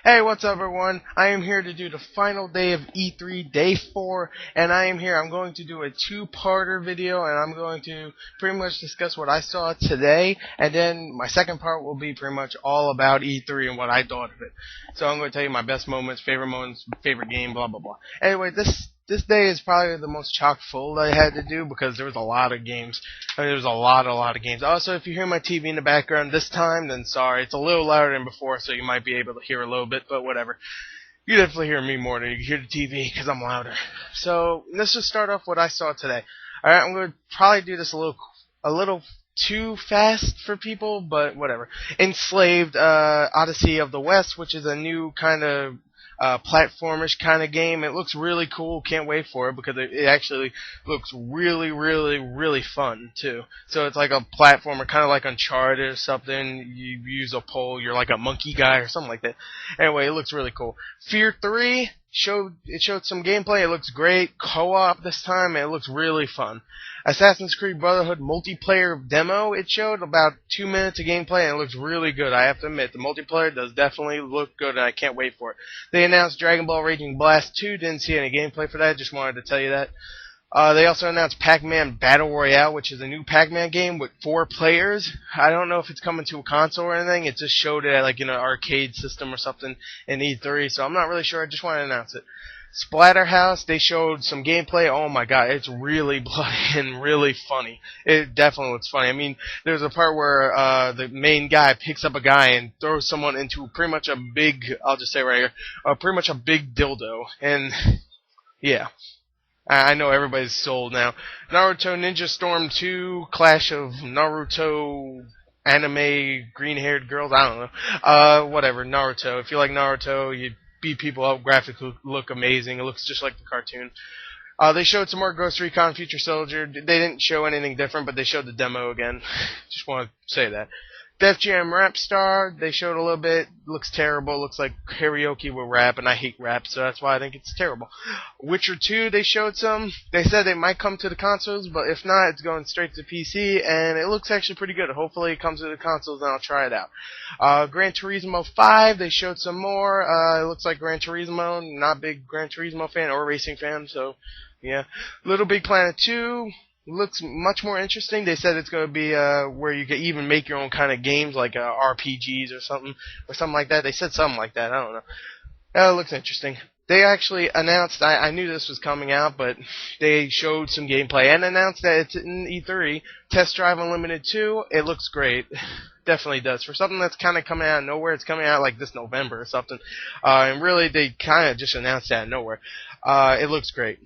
Hey, what's up, everyone? I am here to do the final day of E3, day 4, and I'm going to do a two-parter video, and I'm going to pretty much discuss what I saw today, and then my second part will be pretty much all about E3 and what I thought of it. So I'm going to tell you my best moments, favorite game, blah, blah, blah. Anyway, this day is probably the most chock full that I had to do because there was a lot of games. I mean, there was a lot of games. Also, if you hear my TV in the background this time, then sorry. It's a little louder than before, so you might be able to hear a little bit, but whatever. You definitely hear me more than you hear the TV because I'm louder. So let's just start off what I saw today. All right, I'm going to probably do this a little too fast for people, but whatever. Enslaved, Odyssey of the West, which is a new kind of platformish kind of game. It looks really cool. Can't wait for it because it actually looks really fun too. So it's like a platformer, kind of like Uncharted or something. You use a pole. You're like a monkey guy or something like that. Anyway, it looks really cool. Fear 3 showed some gameplay. It looks great. Co-op this time. And it looks really fun. Assassin's Creed Brotherhood multiplayer demo, it showed about 2 minutes of gameplay, and it looks really good. I have to admit, the multiplayer does definitely look good, and I can't wait for it. They announced Dragon Ball Raging Blast 2, didn't see any gameplay for that, just wanted to tell you that. They also announced Pac-Man Battle Royale, which is a new Pac-Man game with 4 players. I don't know if it's coming to a console or anything, it just showed it at like an arcade system or something in E3, so I'm not really sure, I just wanted to announce it. Splatterhouse, they showed some gameplay. Oh my god, it's really bloody and really funny. It definitely looks funny. I mean, there's a part where the main guy picks up a guy and throws someone into pretty much a big, I'll just say right here, pretty much a big dildo. And yeah, I know everybody's sold now. Naruto Ninja Storm 2, Clash of Naruto anime green-haired girls. I don't know. Whatever, Naruto. If you like Naruto, you beat people up. Graphics look amazing. It looks just like the cartoon. They showed some more Ghost Recon Future Soldier. They didn't show anything different, but they showed the demo again. Just want to say that. Def Jam Rap Star, they showed a little bit. Looks terrible. Looks like karaoke with rap, and I hate rap, so that's why I think it's terrible. Witcher 2, they showed some. They said it might come to the consoles, but if not, it's going straight to PC, and it looks actually pretty good. Hopefully it comes to the consoles, and I'll try it out. Gran Turismo 5, they showed some more. It looks like Gran Turismo. Not a big Gran Turismo fan or racing fan, so yeah. Little Big Planet 2. Looks much more interesting. They said it's going to be where you can even make your own kind of games, like RPGs or something like that. They said something like that. I don't know. It looks interesting. They actually announced, I knew this was coming out, but they showed some gameplay and announced that it's in E3. Test Drive Unlimited 2, it looks great. Definitely does. For something that's kind of coming out of nowhere, it's coming out like this November or something. And really, they kind of just announced that out of nowhere. It looks great.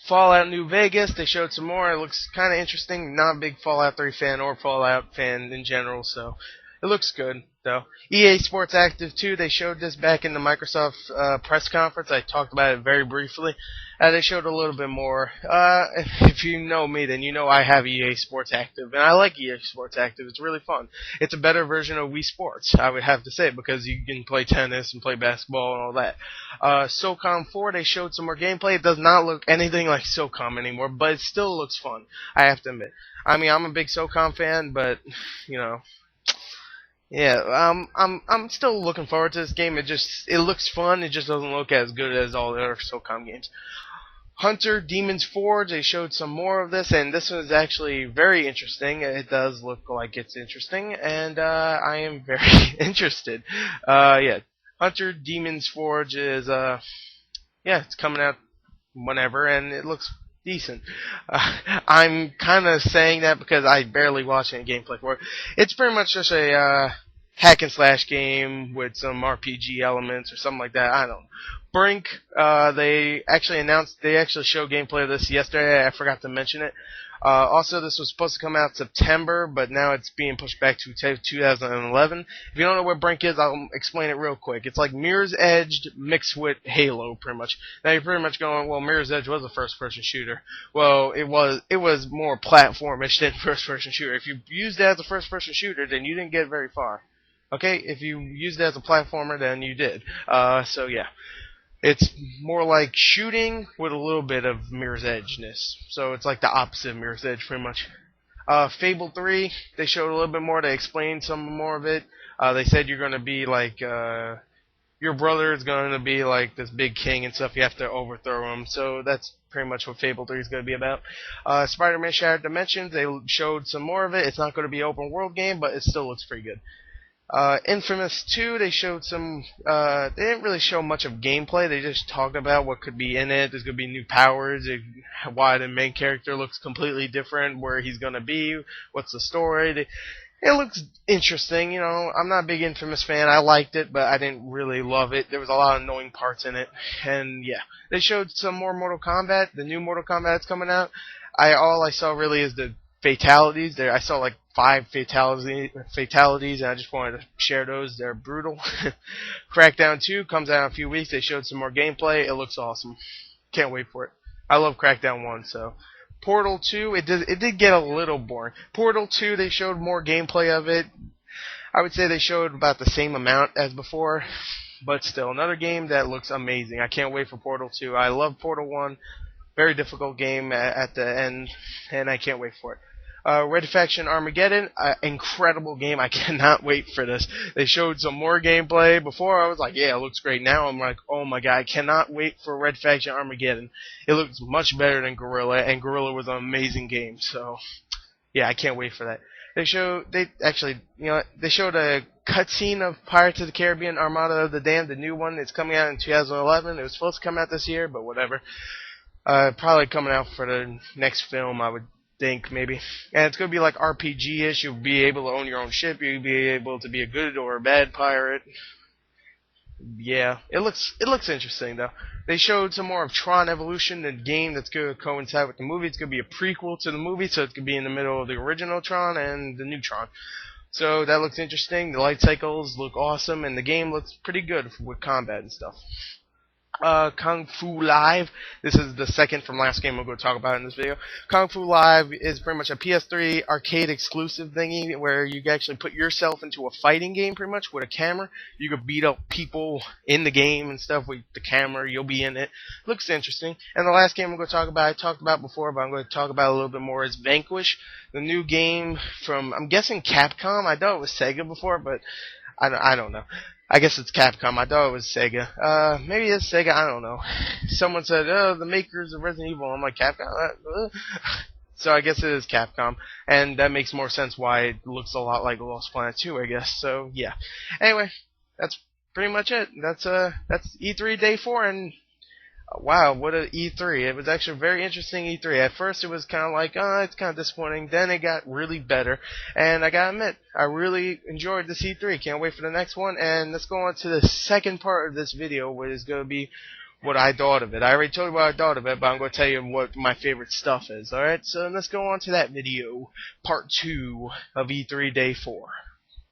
Fallout New Vegas, they showed some more. It looks kind of interesting. Not a big Fallout 3 fan or Fallout fan in general, so it looks good, though. EA Sports Active 2, they showed this back in the Microsoft press conference. I talked about it very briefly. They showed a little bit more. If you know me, then you know I have EA Sports Active, and I like EA Sports Active. It's really fun. It's a better version of Wii Sports, I would have to say, because you can play tennis and play basketball and all that. SOCOM 4, they showed some more gameplay. It does not look anything like SOCOM anymore, but it still looks fun, I have to admit. I mean, I'm a big SOCOM fan, but, you know, yeah, I'm still looking forward to this game. It looks fun. It just doesn't look as good as all the other SOCOM games. Hunter Demon's Forge, they showed some more of this, and this one is actually very interesting. It does look like it's interesting, and I am very interested. Yeah, Hunter Demon's Forge is, yeah, it's coming out whenever, and it looks decent. I'm kind of saying that because I barely watch any gameplay for it. It's pretty much just a hack and slash game with some RPG elements or something like that. I don't know. Brink, they actually showed gameplay of this yesterday. I forgot to mention it. Also, this was supposed to come out September, but now it's being pushed back to 2011. If you don't know what Brink is, I'll explain it real quick. It's like Mirror's Edge mixed with Halo, pretty much. Now you're pretty much going, well, Mirror's Edge was a first-person shooter. Well, it was more platformish than first-person shooter. If you used it as a first-person shooter, then you didn't get very far. Okay, if you used it as a platformer, then you did. So yeah. It's more like shooting with a little bit of Mirror's Edge-ness. So it's like the opposite of Mirror's Edge, pretty much. Fable 3, they showed a little bit more. They explained some more of it. They said you're going to be like your brother is going to be like this big king and stuff. You have to overthrow him. So that's pretty much what Fable 3 is going to be about. Spider-Man Shattered Dimensions, they showed some more of it. It's not going to be an open world game, but it still looks pretty good. Infamous 2, they showed some, they didn't really show much of gameplay, they just talked about what could be in it. There's going to be new powers, why the main character looks completely different, where he's going to be, what's the story. It looks interesting, you know. I'm not a big Infamous fan. I liked it, but I didn't really love it. There was a lot of annoying parts in it. And yeah, they showed some more Mortal Kombat, the new Mortal Kombat that's coming out. All I saw really is the fatalities. There, I saw like 5 fatalities, and I just wanted to share those. They're brutal. Crackdown 2 comes out in a few weeks. They showed some more gameplay. It looks awesome. Can't wait for it. I love Crackdown 1, so. Portal 2, it did get a little boring. Portal 2, they showed more gameplay of it. I would say they showed about the same amount as before, but still, another game that looks amazing. I can't wait for Portal 2. I love Portal 1. Very difficult game at the end, and I can't wait for it. Red Faction Armageddon, incredible game. I cannot wait for this. They showed some more gameplay. Before I was like, yeah, it looks great. Now I'm like, oh my god, I cannot wait for Red Faction Armageddon. It looks much better than Gorilla, and Gorilla was an amazing game. So, yeah, I can't wait for that. They showed a cutscene of Pirates of the Caribbean Armada of the Damned, the new one. It's coming out in 2011. It was supposed to come out this year, but whatever. Probably coming out for the next film, I would think, maybe. And it's going to be like RPG-ish. You'll be able to own your own ship. You'll be able to be a good or a bad pirate. Yeah, it looks interesting, though. They showed some more of Tron Evolution, the game that's going to coincide with the movie. It's going to be a prequel to the movie, so it's going to be in the middle of the original Tron and the new Tron. So that looks interesting. The light cycles look awesome, and the game looks pretty good with combat and stuff. Kung Fu Live. This is the second from last game we're going to talk about in this video. Kung Fu Live is pretty much a PS3 arcade exclusive thingy where you can actually put yourself into a fighting game pretty much with a camera. You could beat up people in the game and stuff with the camera. You'll be in it. Looks interesting. And the last game I'm going to talk about, I talked about before, but I'm going to talk about a little bit more, is Vanquish. The new game from, I'm guessing, Capcom. I thought it was Sega before, but I don't know. I guess it's Capcom. I thought it was Sega. Maybe it's Sega. I don't know. Someone said, oh, the makers of Resident Evil. I'm like, Capcom? So I guess it is Capcom. And that makes more sense why it looks a lot like Lost Planet 2, I guess. So, yeah. Anyway, that's pretty much it. That's E3 Day 4, and wow, what an E3. It was actually a very interesting E3. At first it was kind of like, oh, it's kind of disappointing. Then it got really better. And I gotta admit, I really enjoyed this E3. Can't wait for the next one. And let's go on to the second part of this video, which is going to be what I thought of it. I already told you what I thought of it, but I'm going to tell you what my favorite stuff is. Alright, so let's go on to that video. Part 2 of E3 Day 4.